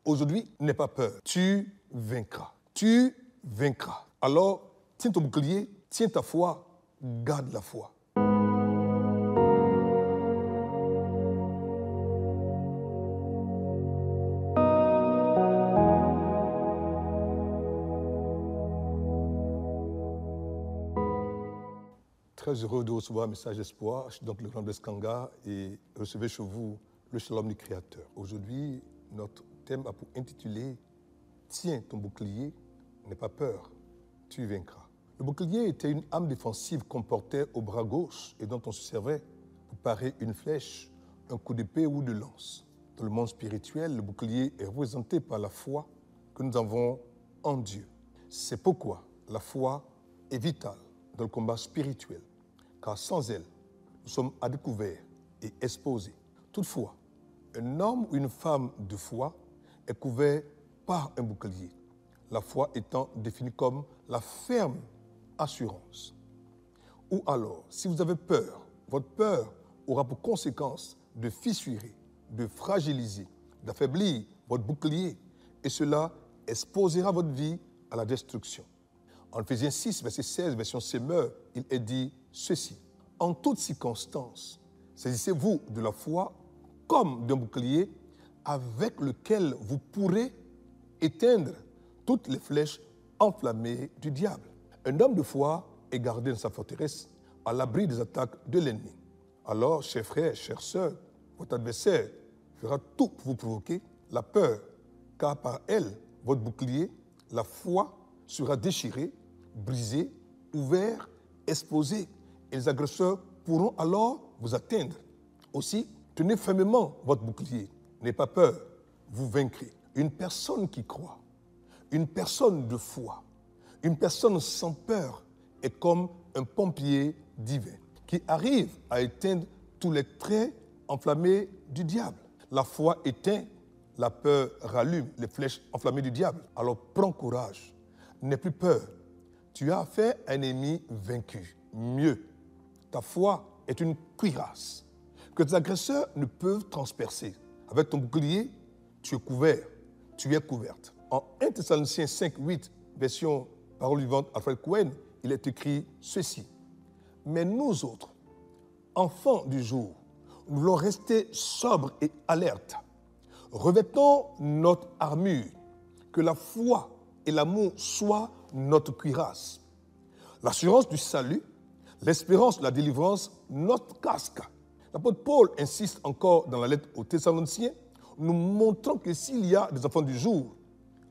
Aujourd'hui, n'aie pas peur. Tu vaincras. Tu vaincras. Alors, tiens ton bouclier, tiens ta foi, garde la foi. Très heureux de recevoir un message d'espoir. Je suis donc le grand Bleskanga et recevez chez vous le shalom du Créateur. Aujourd'hui, notre thème a pour intitulé « Tiens ton bouclier, n'aie pas peur, tu vaincras ». Le bouclier était une arme défensive qu'on portait au bras gauche et dont on se servait pour parer une flèche, un coup d'épée ou de lance. Dans le monde spirituel, le bouclier est représenté par la foi que nous avons en Dieu. C'est pourquoi la foi est vitale dans le combat spirituel, car sans elle, nous sommes à découvert et exposés. Toutefois, un homme ou une femme de foi est couvert par un bouclier, la foi étant définie comme la ferme assurance. Ou alors, si vous avez peur, votre peur aura pour conséquence de fissurer, de fragiliser, d'affaiblir votre bouclier, et cela exposera votre vie à la destruction. En Ephésiens 6, verset 16, version Semeur, il est dit ceci. En toutes circonstances, saisissez-vous de la foi comme d'un bouclier avec lequel vous pourrez éteindre toutes les flèches enflammées du diable. Un homme de foi est gardé dans sa forteresse à l'abri des attaques de l'ennemi. Alors, chers frères, chères sœurs, votre adversaire fera tout pour vous provoquer la peur, car par elle, votre bouclier, la foi, sera déchiré, brisé, ouvert, exposé, et les agresseurs pourront alors vous atteindre. Aussi, tenez fermement votre bouclier. N'ayez pas peur, vous vaincrez. Une personne qui croit, une personne de foi, une personne sans peur est comme un pompier divin qui arrive à éteindre tous les traits enflammés du diable. La foi éteint, la peur rallume les flèches enflammées du diable. Alors prends courage, n'aie plus peur. Tu as affaire à un ennemi vaincu. Mieux, ta foi est une cuirasse que tes agresseurs ne peuvent transpercer. Avec ton bouclier, tu es couvert, tu es couverte. En 1 Thessaloniciens 5, 8, version Parole vivante Alfred Cohen, il est écrit ceci. Mais nous autres, enfants du jour, nous voulons rester sobres et alertes. Revêtons notre armure, que la foi et l'amour soient notre cuirasse. L'assurance du salut, l'espérance de la délivrance, notre casque. L'apôtre Paul insiste encore dans la lettre aux Thessaloniciens, nous montrant que s'il y a des enfants du jour,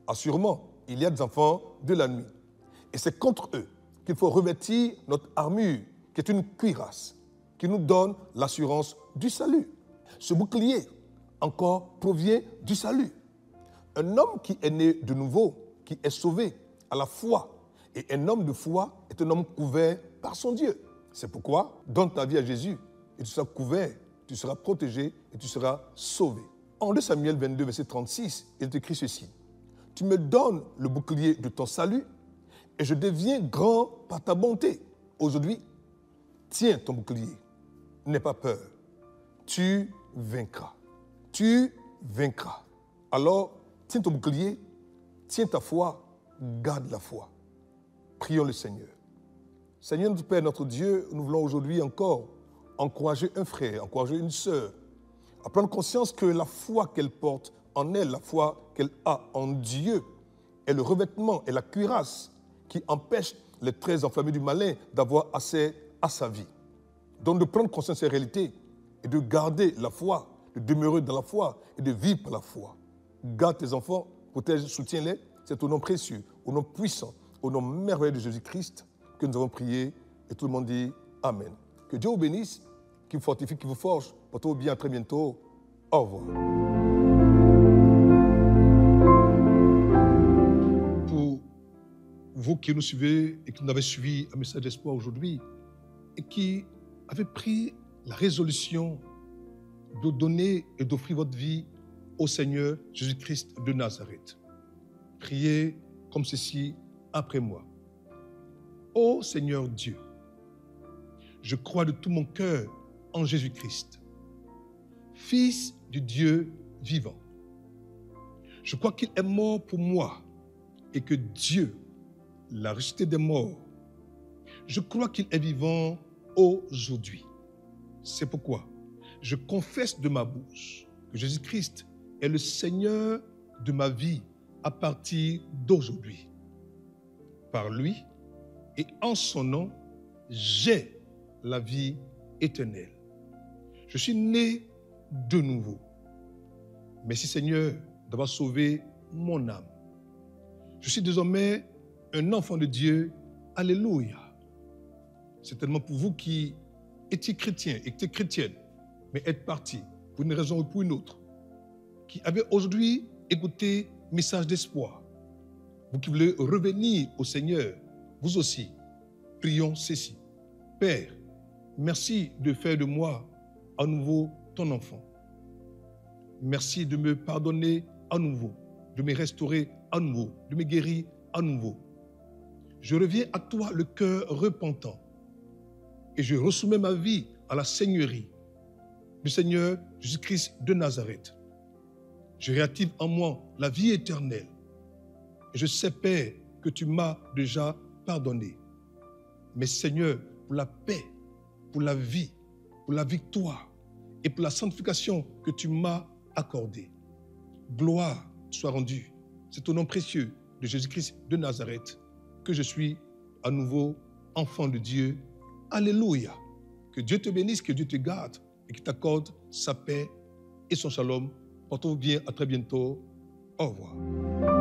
assurément, il y a des enfants de la nuit. Et c'est contre eux qu'il faut revêtir notre armure, qui est une cuirasse, qui nous donne l'assurance du salut. Ce bouclier, encore, provient du salut. Un homme qui est né de nouveau, qui est sauvé à la foi, et un homme de foi est un homme couvert par son Dieu. C'est pourquoi, donne ta vie à Jésus, et tu seras couvert, tu seras protégé, et tu seras sauvé. En 2 Samuel 22, verset 36, il est écrit ceci. Tu me donnes le bouclier de ton salut, et je deviens grand par ta bonté. Aujourd'hui, tiens ton bouclier, n'aie pas peur, tu vaincras. Tu vaincras. Alors, tiens ton bouclier, tiens ta foi, garde la foi. Prions le Seigneur. Seigneur notre Père, notre Dieu, nous voulons aujourd'hui encore encourager un frère, encourager une sœur, à prendre conscience que la foi qu'elle porte en elle, la foi qu'elle a en Dieu, est le revêtement et la cuirasse qui empêche les traits enflammés du malin d'avoir accès à sa vie. Donc de prendre conscience de ces réalités et de garder la foi, de demeurer dans la foi et de vivre par la foi. Garde tes enfants, protège, soutiens-les. C'est au nom précieux, au nom puissant, au nom merveilleux de Jésus-Christ que nous avons prié et tout le monde dit Amen. Que Dieu vous bénisse, qu'il vous fortifie, qu'il vous forge. Portez-vous bien, à très bientôt. Au revoir. Pour vous qui nous suivez et qui nous avez suivi un message d'espoir aujourd'hui et qui avez pris la résolution de donner et d'offrir votre vie au Seigneur Jésus-Christ de Nazareth. Priez comme ceci après moi. Ô Seigneur Dieu, je crois de tout mon cœur en Jésus-Christ, Fils du Dieu vivant. Je crois qu'il est mort pour moi et que Dieu l'a ressuscité des morts. Je crois qu'il est vivant aujourd'hui. C'est pourquoi je confesse de ma bouche que Jésus-Christ est le Seigneur de ma vie à partir d'aujourd'hui. Par lui et en son nom, j'ai la vie éternelle. Je suis né de nouveau. Merci Seigneur d'avoir sauvé mon âme. Je suis désormais un enfant de Dieu. Alléluia. C'est tellement pour vous qui étiez chrétiens, étiez chrétiennes, mais êtes partis pour une raison ou pour une autre, qui avez aujourd'hui écouté message d'espoir. Vous qui voulez revenir au Seigneur, vous aussi, prions ceci. Père, merci de faire de moi à nouveau ton enfant. Merci de me pardonner à nouveau, de me restaurer à nouveau, de me guérir à nouveau. Je reviens à toi le cœur repentant et je ressoumets ma vie à la Seigneurie du Seigneur Jésus-Christ de Nazareth. Je réactive en moi la vie éternelle et je sais, Père, que tu m'as déjà pardonné. Mais Seigneur, pour la paix, pour la vie, pour la victoire et pour la sanctification que tu m'as accordée, gloire soit rendue. C'est au nom précieux de Jésus-Christ de Nazareth que je suis à nouveau enfant de Dieu. Alléluia. Que Dieu te bénisse, que Dieu te garde et qu'il t'accorde sa paix et son shalom. Portez-vous bien, à très bientôt. Au revoir.